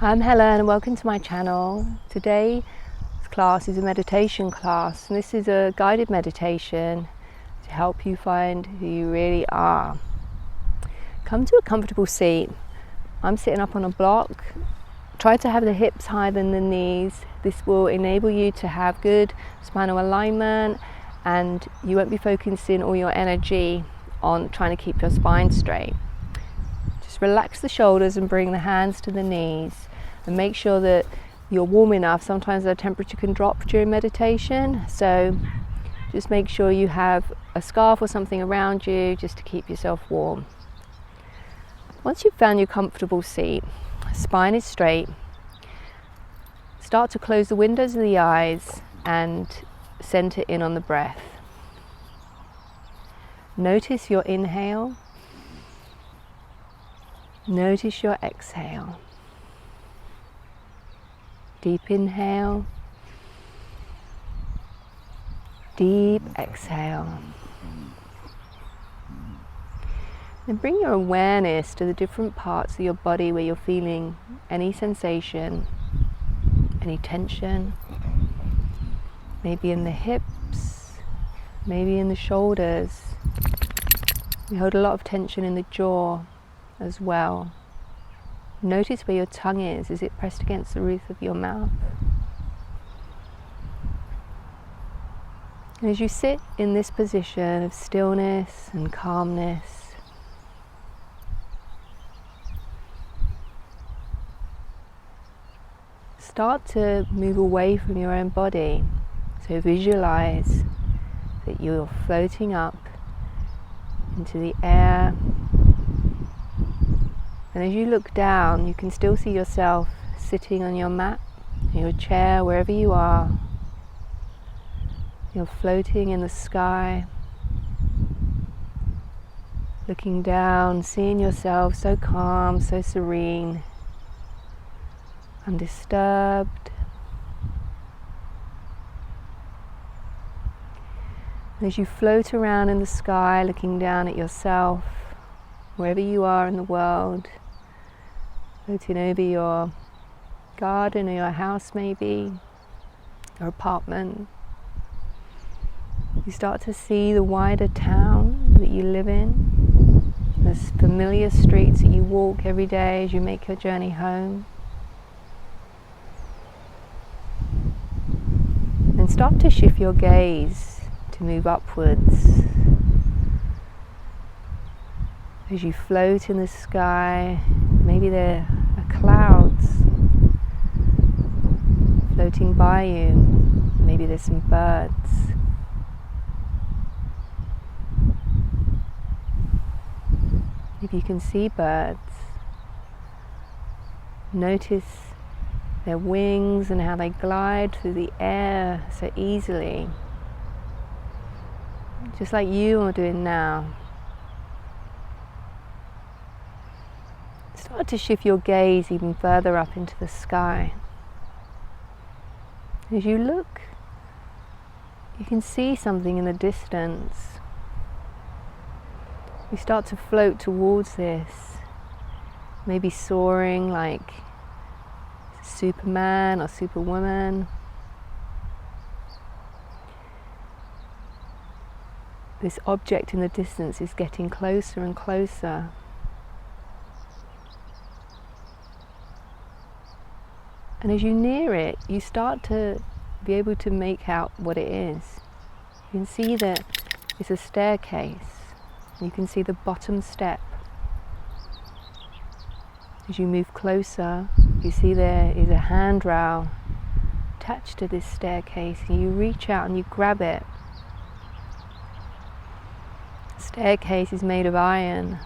I'm Helen and welcome to my channel. Today's class is a meditation class, and this is a guided meditation to help you find who you really are. Come to a comfortable seat. I'm sitting up on a block. Try to have the hips higher than the knees. This will enable you to have good spinal alignment, and you won't be focusing all your energy on trying to keep your spine straight. Just relax the shoulders and bring the hands to the knees, and make sure that you're warm enough. Sometimes the temperature can drop during meditation, so just make sure you have a scarf or something around you just to keep yourself warm. Once you've found your comfortable seat, spine is straight, start to close the windows of the eyes and center in on the breath. Notice your inhale. Notice your exhale. Deep inhale. Deep exhale. Then bring your awareness to the different parts of your body where you're feeling any sensation, any tension. Maybe in the hips, maybe in the shoulders. We hold a lot of tension in the jaw as well. Notice where your tongue is it pressed against the roof of your mouth? And as you sit in this position of stillness and calmness, start to move away from your own body. So visualize that you're floating up into the air. And as you look down, you can still see yourself sitting on your mat, in your chair, wherever you are. You're floating in the sky, looking down, seeing yourself so calm, so serene, undisturbed. And as you float around in the sky, looking down at yourself, wherever you are in the world, floating over your garden or your house maybe, your apartment. You start to see the wider town that you live in, the familiar streets that you walk every day as you make your journey home. Then start to shift your gaze to move upwards. As you float in the sky, maybe there are clouds floating by you, maybe there's some birds. If you can see birds, notice their wings and how they glide through the air so easily, just like you are doing now. Start to shift your gaze even further up into the sky. As you look, you can see something in the distance. You start to float towards this, maybe soaring like Superman or Superwoman. This object in the distance is getting closer and closer. And as you near it, you start to be able to make out what it is. You can see that it's a staircase. You can see the bottom step. As you move closer, you see there is a handrail attached to this staircase, and you reach out and you grab it. The staircase is made of iron,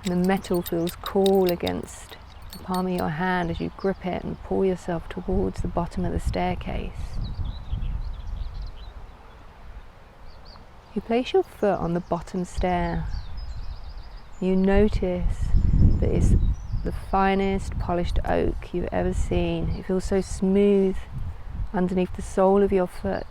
and the metal feels cool against the palm of your hand as you grip it and pull yourself towards the bottom of the staircase. You place your foot on the bottom stair. You notice that it's the finest polished oak you've ever seen. It feels so smooth underneath the sole of your foot.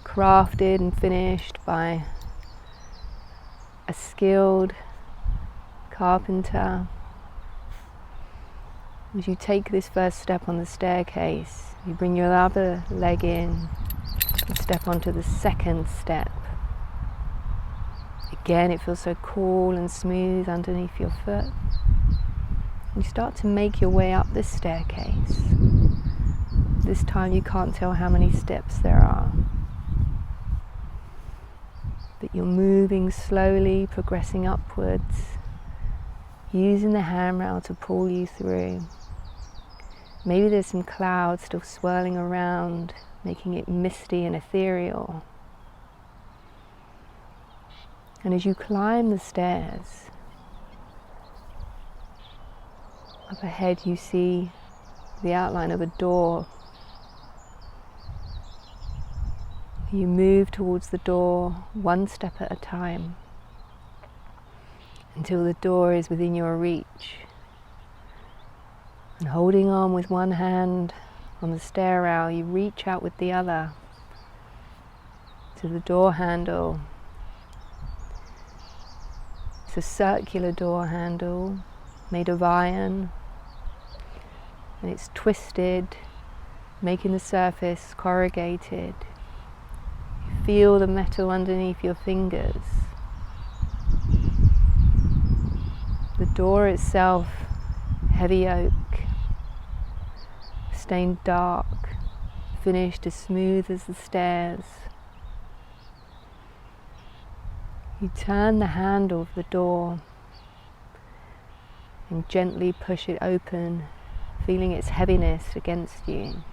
Crafted and finished by a skilled carpenter, as you take this first step on the staircase, you bring your other leg in and step onto the second step. Again, it feels so cool and smooth underneath your foot. You start to make your way up this staircase. This time you can't tell how many steps there are, but you're moving slowly, progressing upwards, using the handrail to pull you through. Maybe there's some clouds still swirling around, making it misty and ethereal. And as you climb the stairs, up ahead you see the outline of a door. You move towards the door one step at a time until the door is within your reach. And holding on with one hand on the stair rail, you reach out with the other to the door handle. It's a circular door handle made of iron, and it's twisted, making the surface corrugated. You feel the metal underneath your fingers. The door itself, heavy oak, stained dark, finished as smooth as the stairs. You turn the handle of the door and gently push it open, feeling its heaviness against you.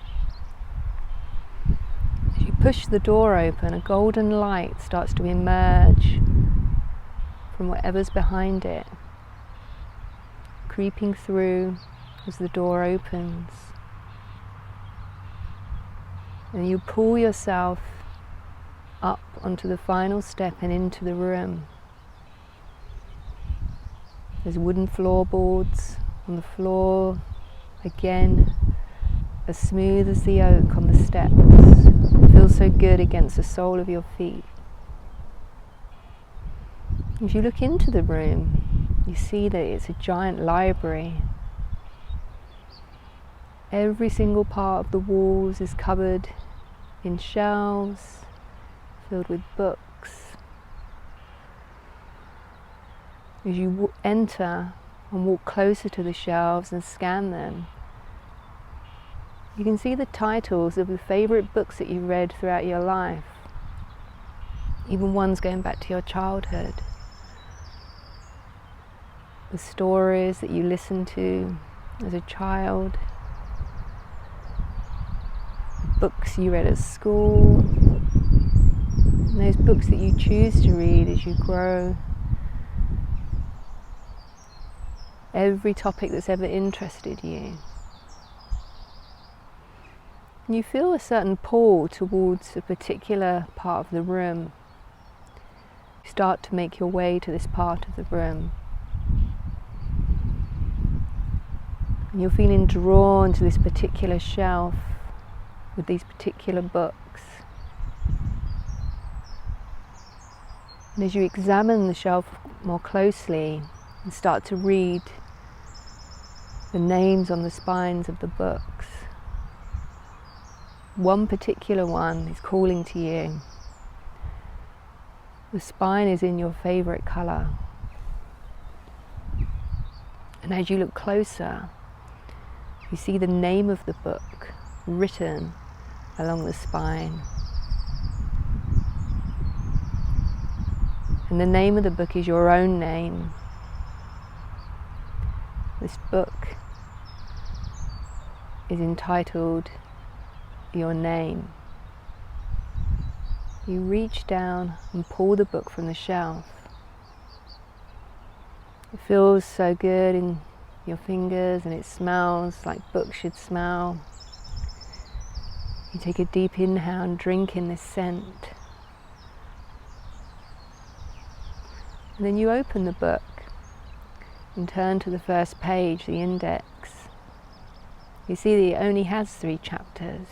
As you push the door open, a golden light starts to emerge from whatever's behind it, creeping through as the door opens. And you pull yourself up onto the final step and into the room. There's wooden floorboards on the floor, again as smooth as the oak on the steps. It feels so good against the sole of your feet. As you look into the room, you see that it's a giant library. Every single part of the walls is covered in shelves filled with books. As you enter and walk closer to the shelves and scan them, you can see the titles of the favourite books that you read throughout your life, even ones going back to your childhood. The stories that you listened to as a child, books you read at school, and those books that you choose to read as you grow. Every topic that's ever interested you. And you feel a certain pull towards a particular part of the room. You start to make your way to this part of the room. And you're feeling drawn to this particular shelf with these particular books. And as you examine the shelf more closely and start to read the names on the spines of the books, one particular one is calling to you. The spine is in your favourite colour. And as you look closer, you see the name of the book written along the spine. And the name of the book is your own name. This book is entitled Your Name. You reach down and pull the book from the shelf. It feels so good in your fingers and it smells like books should smell. You take a deep inhale and drink in this scent. And then you open the book and turn to the first page, the index. You see that it only has 3 chapters.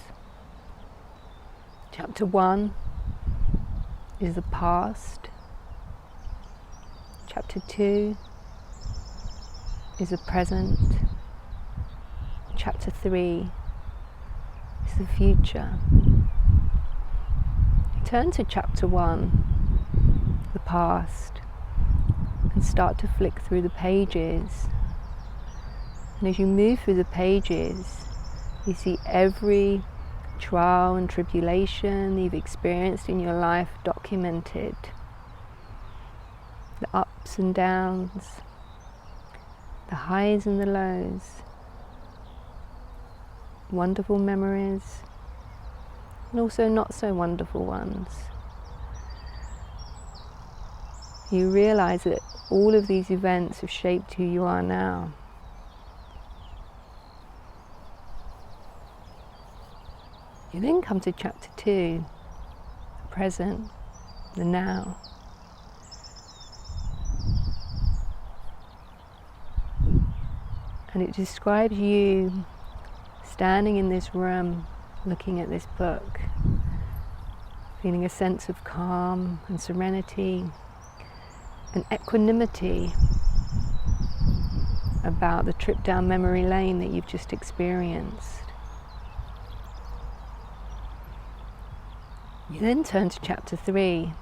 Chapter 1 is the past. Chapter 2 is the present. Chapter 3 is the future. Turn to chapter 1, the past, and start to flick through the pages. And as you move through the pages, you see every trial and tribulation you've experienced in your life documented. The ups and downs, the highs and the lows, wonderful memories, and also not so wonderful ones. You realize that all of these events have shaped who you are now. You then come to chapter 2, the present, the now. And it describes you standing in this room, looking at this book, feeling a sense of calm and serenity and equanimity about the trip down memory lane that you've just experienced. You then turn to chapter 3,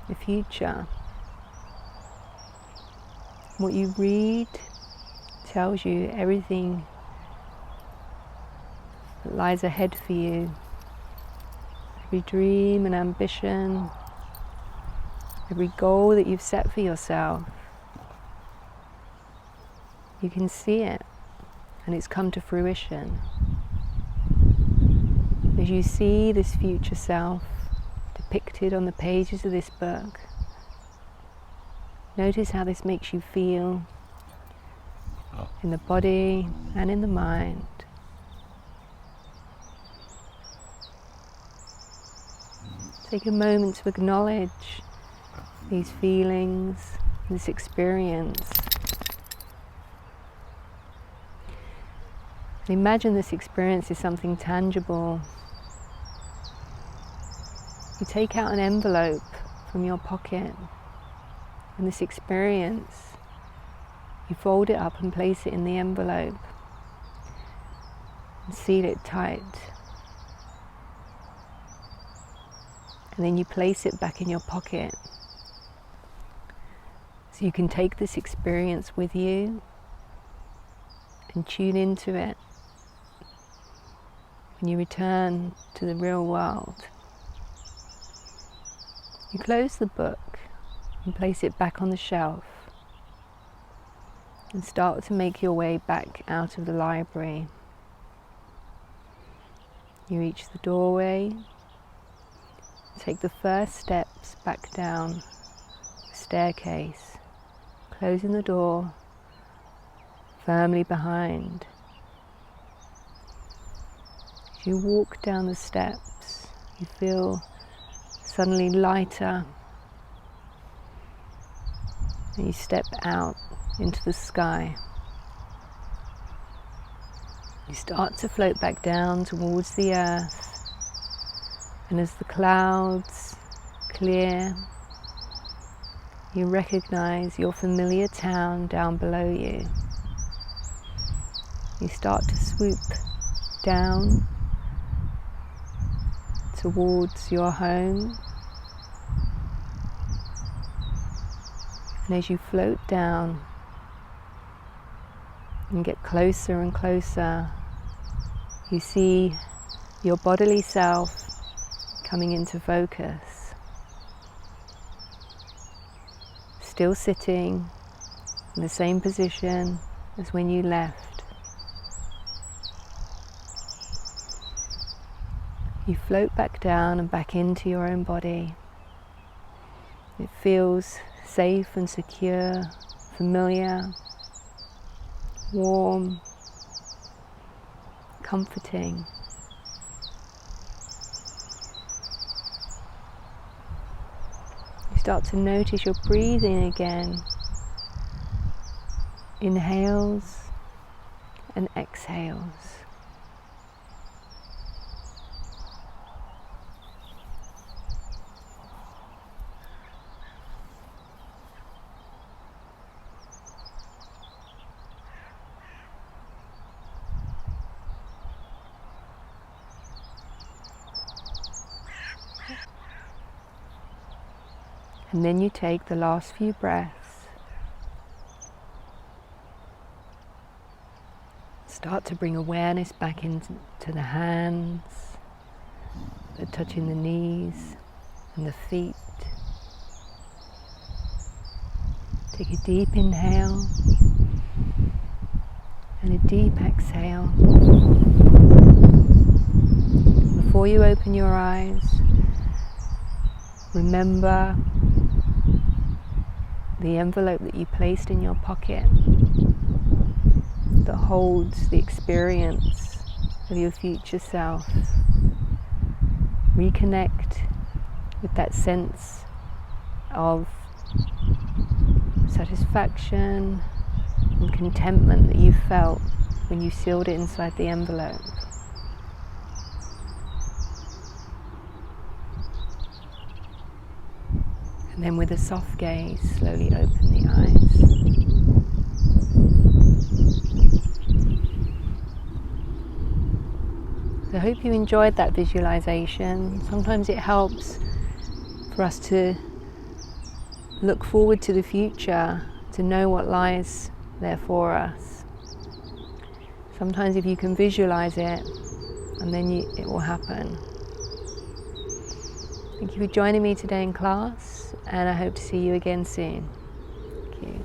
the future. What you read tells you everything that lies ahead for you. Every dream and ambition, every goal that you've set for yourself. You can see it, and it's come to fruition. As you see this future self depicted on the pages of this book, notice how this makes you feel in the body and in the mind. Take a moment to acknowledge these feelings, this experience. And imagine this experience is something tangible. You take out an envelope from your pocket, and this experience, you fold it up and place it in the envelope and seal it tight. And then you place it back in your pocket. So you can take this experience with you and tune into it when you return to the real world. You close the book and place it back on the shelf and start to make your way back out of the library. You reach the doorway, take the first steps back down the staircase, closing the door firmly behind. As you walk down the steps, you feel suddenly lighter, and you step out into the sky. You start to float back down towards the earth, and as the clouds clear, you recognize your familiar town down below you. You start to swoop down towards your home, and as you float down and get closer and closer, you see your bodily self coming into focus, still sitting in the same position as when you left. You float back down and back into your own body. It feels safe and secure, familiar, warm, comforting. You start to notice your breathing again. Inhales and exhales. And then you take the last few breaths. Start to bring awareness back into the hands, touching the knees and the feet. Take a deep inhale and a deep exhale. Before you open your eyes, remember the envelope that you placed in your pocket that holds the experience of your future self. Reconnect with that sense of satisfaction and contentment that you felt when you sealed it inside the envelope. And then with a soft gaze, slowly open the eyes. So I hope you enjoyed that visualization. Sometimes it helps for us to look forward to the future, to know what lies there for us. Sometimes if you can visualize it, and then it will happen. Thank you for joining me today in class, and I hope to see you again soon. Thank you.